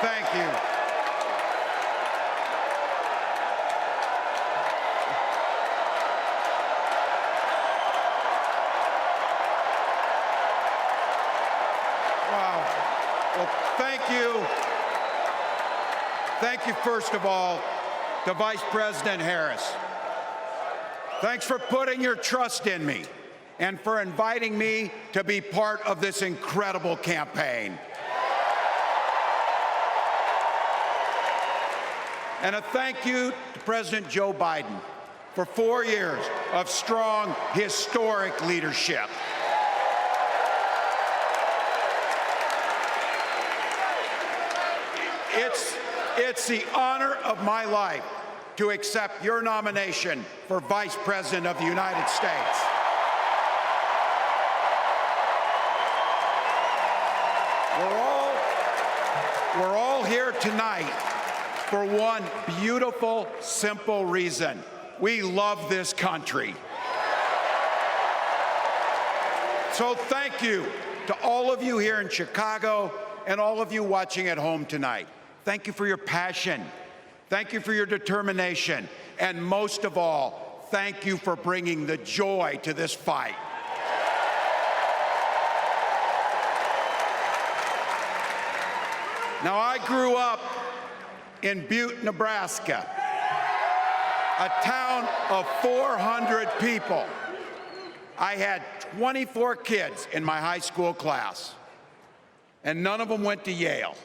Thank you. Wow. Well, thank you. Thank you, first of all, to Vice President Harris. Thanks for putting your trust in me and for inviting me to be part of this incredible campaign. And a thank you to President Joe Biden for 4 years of strong, historic leadership. It's the honor of my life to accept your nomination for Vice President of the United States. We're all here tonight for one beautiful, simple reason. We love this country. So thank you to all of you here in Chicago and all of you watching at home tonight. Thank you for your passion. Thank you for your determination. And most of all, thank you for bringing the joy to this fight. Now, I grew up in Butte, Nebraska, a town of 400 people. I had 24 kids in my high school class, and none of them went to Yale.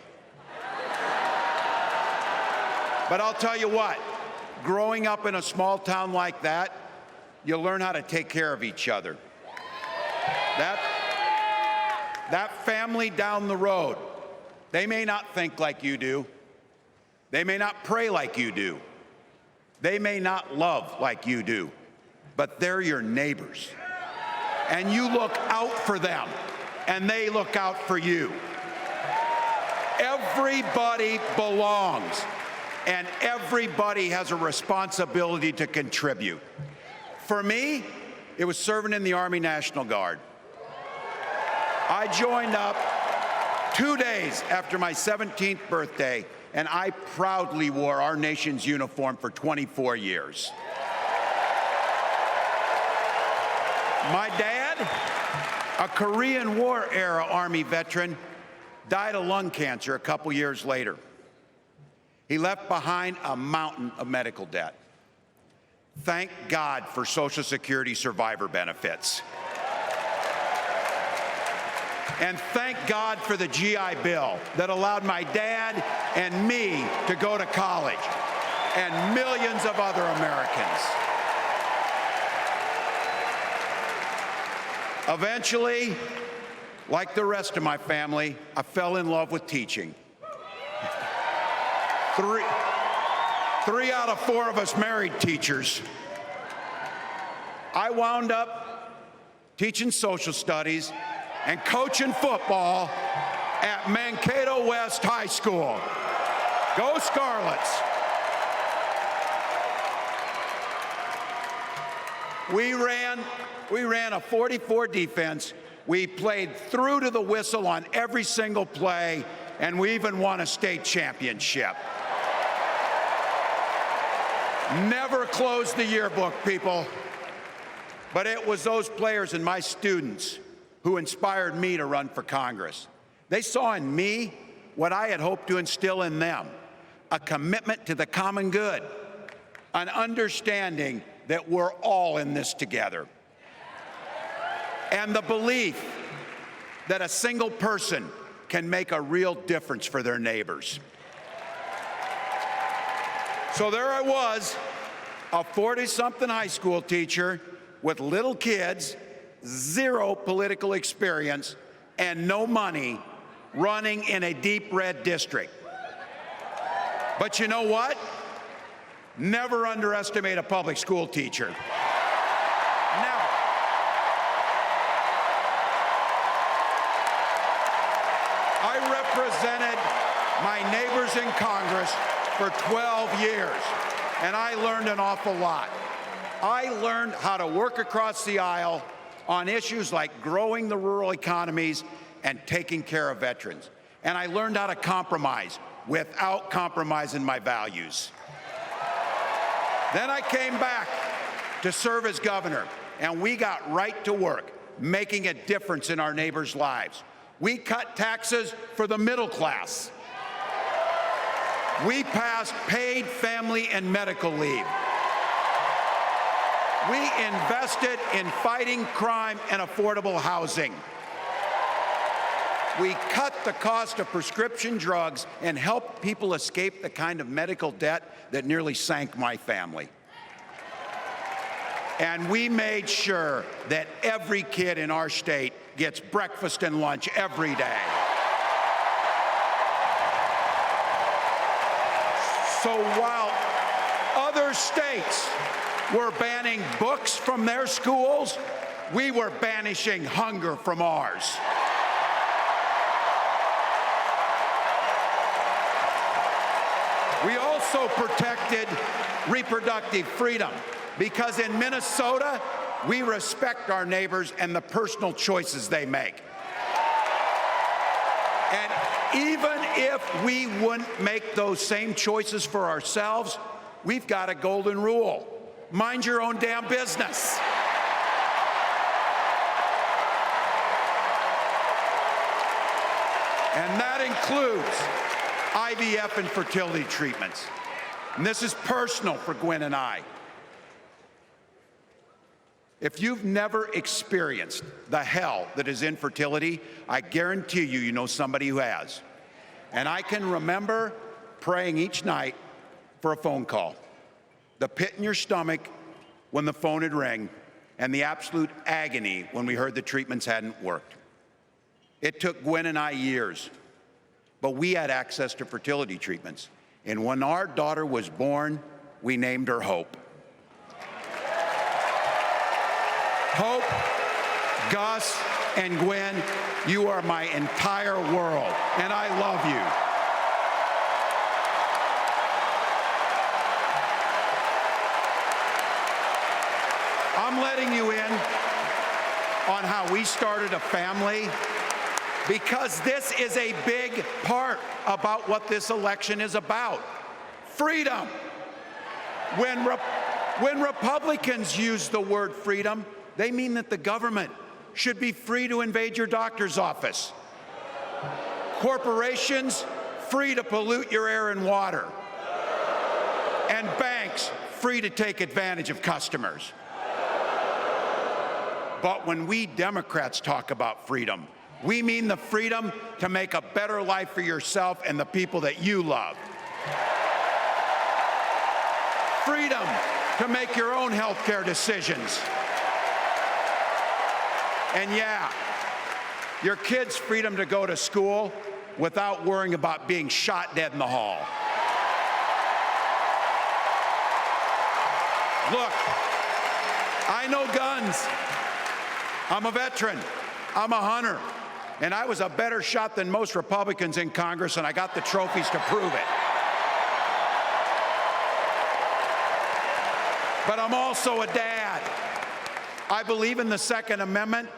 But I'll tell you what, growing up in a small town like that, you learn how to take care of each other. That family down the road, they may not think like you do. They may not pray like you do. They may not love like you do, but they're your neighbors. And you look out for them, and they look out for you. Everybody belongs, and everybody has a responsibility to contribute. For me, it was serving in the Army National Guard. I joined up 2 days after my 17th birthday, and I proudly wore our nation's uniform for 24 years. My dad, a Korean War-era Army veteran, died of lung cancer a couple years later. He left behind a mountain of medical debt. Thank God for Social Security survivor benefits. And thank God for the GI Bill that allowed my dad and me to go to college, and millions of other Americans. Eventually, like the rest of my family, I fell in love with teaching. Three out of 4 of us married teachers. I wound up teaching social studies and coaching football at Mankato West High School. Go Scarlets! We ran a 44 defense. We played through to the whistle on every single play, and we even won a state championship. Never closed the yearbook, people. But it was those players and my students who inspired me to run for Congress. They saw in me what I had hoped to instill in them, a commitment to the common good, an understanding that we're all in this together, and the belief that a single person can make a real difference for their neighbors. So there I was, a 40-something high school teacher with little kids, 0 political experience, and no money, running in a deep red district. But you know what? Never underestimate a public school teacher. Never. I represented my neighbors in Congress for 12 years, and I learned an awful lot. I learned how to work across the aisle on issues like growing the rural economies and taking care of veterans. And I learned how to compromise without compromising my values. Then I came back to serve as governor, and we got right to work, making a difference in our neighbors' lives. We cut taxes for the middle class. We passed paid family and medical leave. We invested in fighting crime and affordable housing. We cut the cost of prescription drugs and helped people escape the kind of medical debt that nearly sank my family. And we made sure that every kid in our state gets breakfast and lunch every day. So while other states were banning books from their schools, we were banishing hunger from ours. We also protected reproductive freedom because in Minnesota, we respect our neighbors and the personal choices they make. And even if we wouldn't make those same choices for ourselves, we've got a golden rule. Mind your own damn business. And that includes IVF and fertility treatments. And this is personal for Gwen and I. If you've never experienced the hell that is infertility, I guarantee you, you know somebody who has. And I can remember praying each night for a phone call, the pit in your stomach when the phone would ring, and the absolute agony when we heard the treatments hadn't worked. It took Gwen and I years, but we had access to fertility treatments. And when our daughter was born, we named her Hope. Hope, Gus, and Gwen, you are my entire world, and I love you. I'm letting you in on how we started a family because this is a big part about what this election is about. Freedom. When Republicans use the word freedom, they mean that the government should be free to invade your doctor's office. Corporations free to pollute your air and water. And banks free to take advantage of customers. But when we Democrats talk about freedom, we mean the freedom to make a better life for yourself and the people that you love. Freedom to make your own health care decisions. And yeah, your kid's freedom to go to school without worrying about being shot dead in the hall. Look, I know guns. I'm a veteran. I'm a hunter. And I was a better shot than most Republicans in Congress, and I got the trophies to prove it. But I'm also a dad. I believe in the Second Amendment,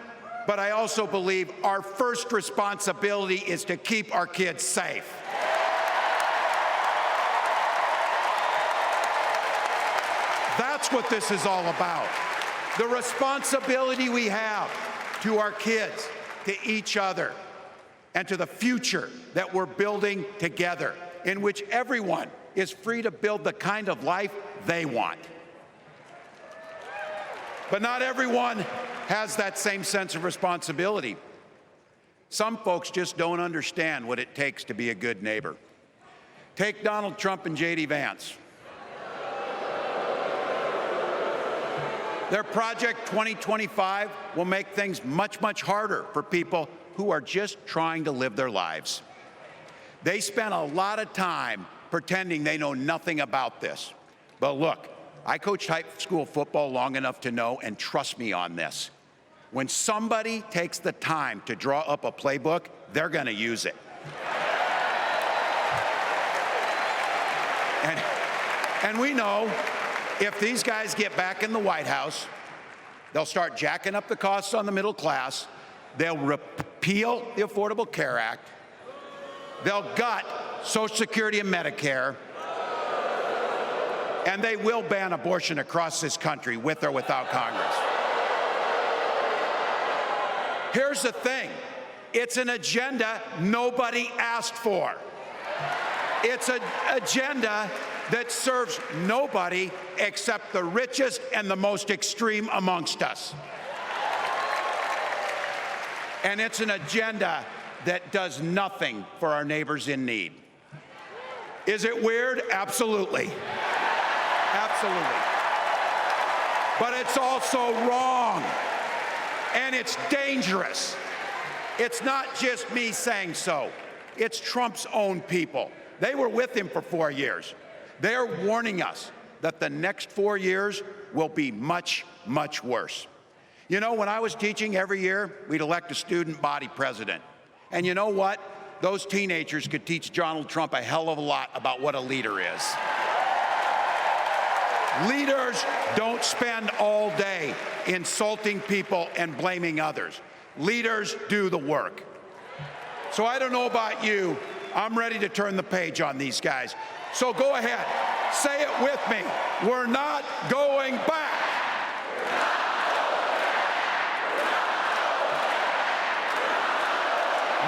but I also believe our first responsibility is to keep our kids safe. That's what this is all about. The responsibility we have to our kids, to each other, and to the future that we're building together, in which everyone is free to build the kind of life they want. But not everyone has that same sense of responsibility. Some folks just don't understand what it takes to be a good neighbor. Take Donald Trump and J.D. Vance. Their Project 2025 will make things much, much harder for people who are just trying to live their lives. They spent a lot of time pretending they know nothing about this. But look, I coached high school football long enough to know, and trust me on this, when somebody takes the time to draw up a playbook, they're going to use it. And we know if these guys get back in the White House, they'll start jacking up the costs on the middle class, they'll repeal the Affordable Care Act, They'll gut Social Security and Medicare, and they will ban abortion across this country with or without Congress. Here's the thing. It's an agenda nobody asked for. It's an agenda that serves nobody except the richest and the most extreme amongst us. And it's an agenda that does nothing for our neighbors in need. Is it weird? Absolutely. Absolutely. But it's also wrong, and it's dangerous. It's not just me saying so. It's Trump's own people. They were with him for 4 years. They're warning us that the next 4 years will be much, much worse. You know, when I was teaching every year, we'd elect a student body president. And you know what? Those teenagers could teach Donald Trump a hell of a lot about what a leader is. Leaders don't spend all day insulting people and blaming others. Leaders do the work. So I don't know about you, I'm ready to turn the page on these guys. So go ahead, say it with me. We're not going back.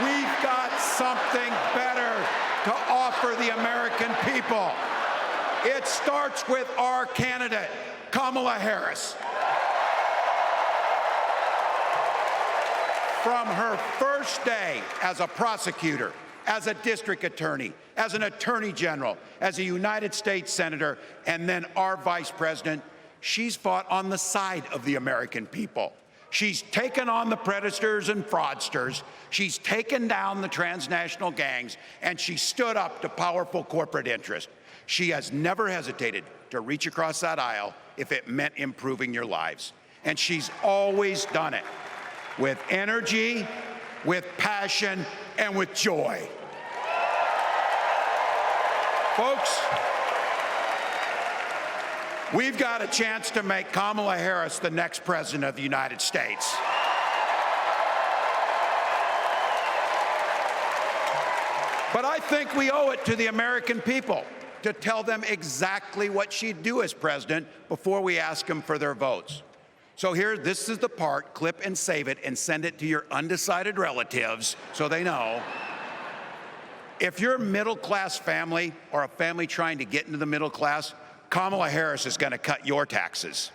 We've got something better to offer the American people. It starts with our candidate, Kamala Harris. From her first day as a prosecutor, as a district attorney, as an attorney general, as a United States senator, and then our vice president, she's fought on the side of the American people. She's taken on the predators and fraudsters, she's taken down the transnational gangs, and she stood up to powerful corporate interests. She has never hesitated to reach across that aisle if it meant improving your lives. And she's always done it with energy, with passion, and with joy. Folks, we've got a chance to make Kamala Harris the next president of the United States. But I think we owe it to the American people to tell them exactly what she'd do as president before we ask them for their votes. So here, this is the part, clip and save it and send it to your undecided relatives so they know. If you're a middle-class family or a family trying to get into the middle class, Kamala Harris is going to cut your taxes.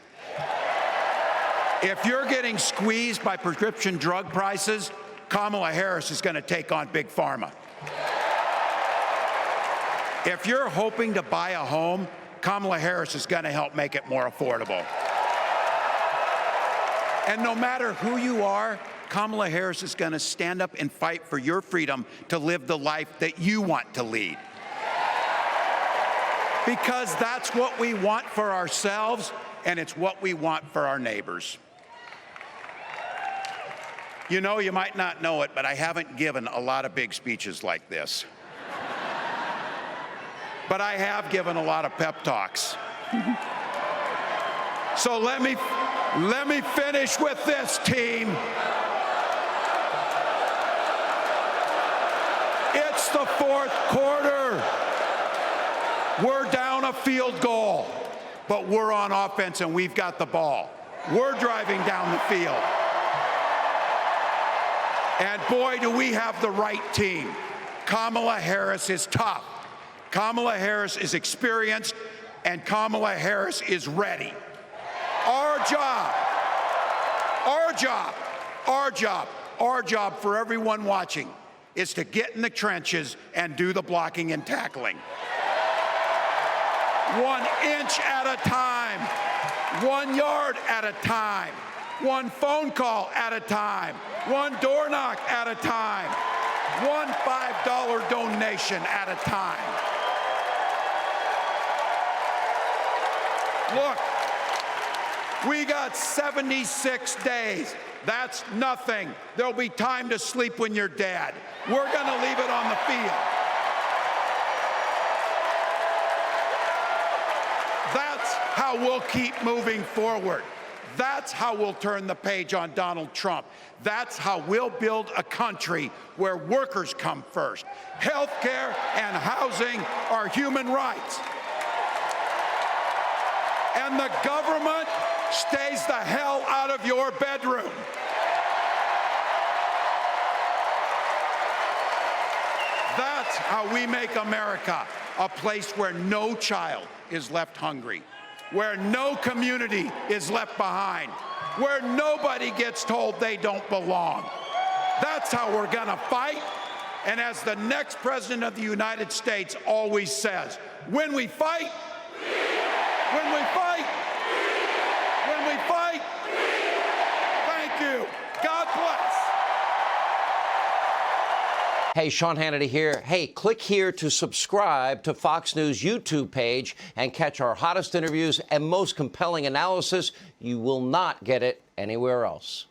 If you're getting squeezed by prescription drug prices, Kamala Harris is going to take on Big Pharma. If you're hoping to buy a home, Kamala Harris is going to help make it more affordable. And no matter who you are, Kamala Harris is going to stand up and fight for your freedom to live the life that you want to lead. Because that's what we want for ourselves, and it's what we want for our neighbors. You know, you might not know it, but I haven't given a lot of big speeches like this. But I have given a lot of pep talks. So let me finish with this, team. It's the fourth quarter. We're down a field goal, but we're on offense and we've got the ball. We're driving down the field. And boy, do we have the right team. Kamala Harris is tough. Kamala Harris is experienced, and Kamala Harris is ready. Our job for everyone watching is to get in the trenches and do the blocking and tackling. 1 inch at a time, 1 yard at a time, 1 phone call at a time, 1 door knock at a time, 1 $5 donation at a time. Look, we got 76 days. That's nothing. There'll be time to sleep when you're dead. We're going to leave it on the field. That's how we'll keep moving forward. That's how we'll turn the page on Donald Trump. That's how we'll build a country where workers come first. Health care and housing are human rights. And the government stays the hell out of your bedroom. That's how we make America a place where no child is left hungry, where no community is left behind, where nobody gets told they don't belong. That's how we're going to fight. And as the next president of the United States always says, when we fight, when we fight, when we fight, thank you. God bless. Hey, Sean Hannity here. Hey, click here to subscribe to Fox News YouTube page and catch our hottest interviews and most compelling analysis. You will not get it anywhere else.